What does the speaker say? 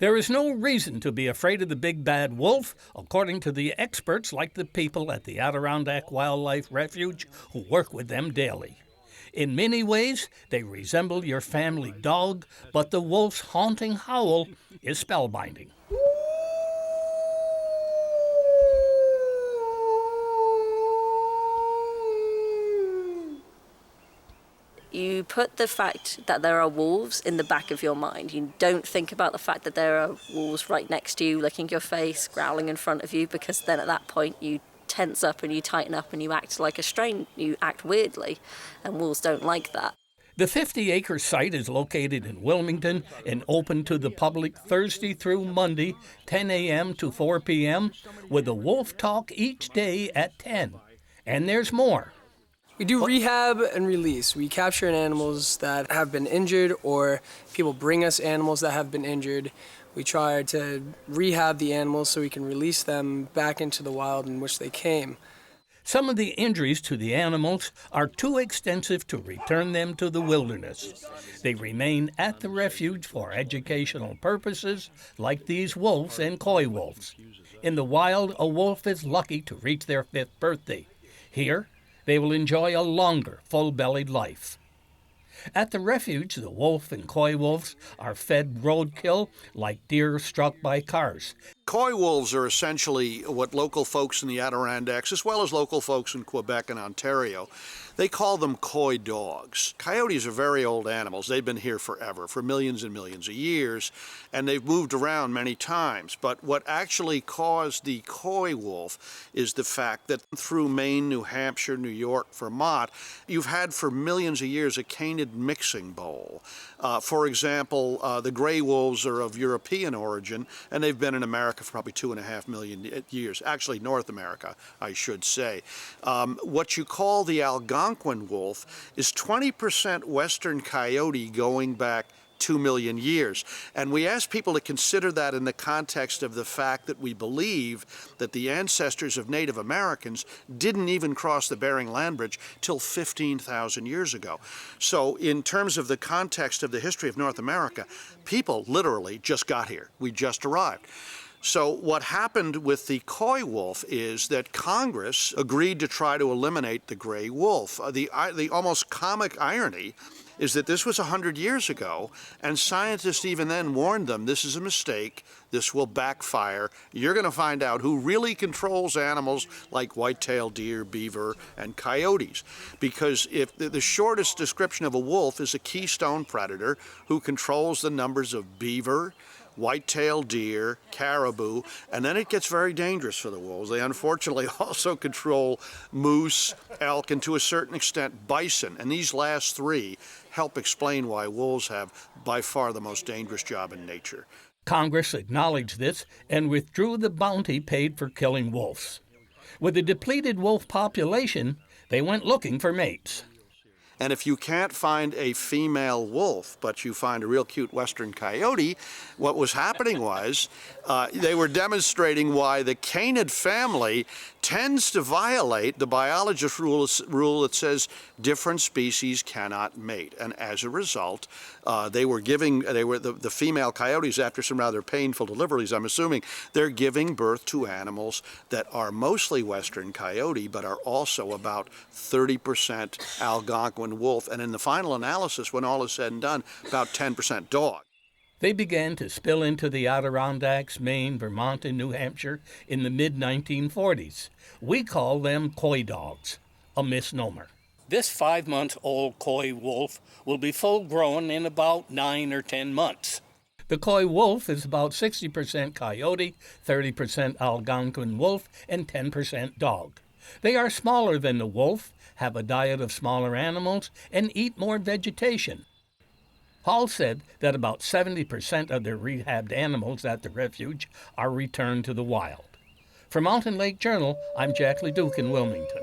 There is no reason to be afraid of the big bad wolf, according to the experts like the people at the Adirondack Wildlife Refuge who work with them daily. In many ways, they resemble your family dog, but the wolf's haunting howl is spellbinding. You put the fact that there are wolves in the back of your mind. You don't think about the fact that there are wolves right next to you, licking your face, growling in front of you, because then at that point you tense up and you tighten up and you act like a stranger, you act weirdly, and wolves don't like that. The 50-acre site is located in Wilmington and open to the public Thursday through Monday, 10 a.m. to 4 p.m., with a wolf talk each day at 10. And there's more. We do rehab and release. We capture animals that have been injured, or people bring us animals that have been injured. We try to rehab the animals so we can release them back into the wild in which they came. Some of the injuries to the animals are too extensive to return them to the wilderness. They remain at the refuge for educational purposes, like these wolves and coy wolves. In the wild, a wolf is lucky to reach their 5th birthday. Here, they will enjoy a longer, full-bellied life. At the refuge, the wolf and coy wolves are fed roadkill like deer struck by cars. Coy wolves are essentially what local folks in the Adirondacks, as well as local folks in Quebec and Ontario, they call them coy dogs. Coyotes are very old animals. They've been here forever, for millions and millions of years, and they've moved around many times. But what actually caused the coy wolf is the fact that through Maine, New Hampshire, New York, Vermont, you've had for millions of years a canid mixing bowl. For example, the gray wolves are of European origin, and they've been in America for probably 2.5 million years. Actually, North America, I should say. What you call the Algonquin wolf is 20% western coyote going back 2 million years. And we ask people to consider that in the context of the fact that we believe that the ancestors of Native Americans didn't even cross the Bering Land Bridge till 15,000 years ago. So in terms of the context of the history of North America, people literally just got here. We just arrived. So what happened with the coy wolf is that Congress agreed to try to eliminate the gray wolf. The almost comic irony is that this was 100 years ago, and scientists even then warned them, this is a mistake, this will backfire. You're going to find out who really controls animals like white-tailed deer, beaver, and coyotes. Because if the shortest description of a wolf is a keystone predator who controls the numbers of beaver, white-tailed deer, caribou, and then it gets very dangerous for the wolves. They unfortunately also control moose, elk, and to a certain extent bison. And these last three help explain why wolves have by far the most dangerous job in nature. Congress acknowledged this and withdrew the bounty paid for killing wolves. With a depleted wolf population, they went looking for mates. And if you can't find a female wolf, but you find a real cute western coyote, what was happening was they were demonstrating why the canid family tends to violate the biologist rule that says different species cannot mate. And as a result, the female coyotes, after some rather painful deliveries, I'm assuming, they're giving birth to animals that are mostly western coyote, but are also about 30% Algonquin wolf, and in the final analysis, when all is said and done, about 10% dog. They began to spill into the Adirondacks, Maine, Vermont, and New Hampshire in the mid-1940s. We call them coy dogs, a misnomer. This 5-month-old coy wolf will be full-grown in about 9 or 10 months. The coy wolf is about 60% coyote, 30% Algonquin wolf, and 10% dog. They are smaller than the wolf, have a diet of smaller animals, and eat more vegetation. Hall said that about 70% of their rehabbed animals at the refuge are returned to the wild. For Mountain Lake Journal, I'm Jack LaDuke in Wilmington.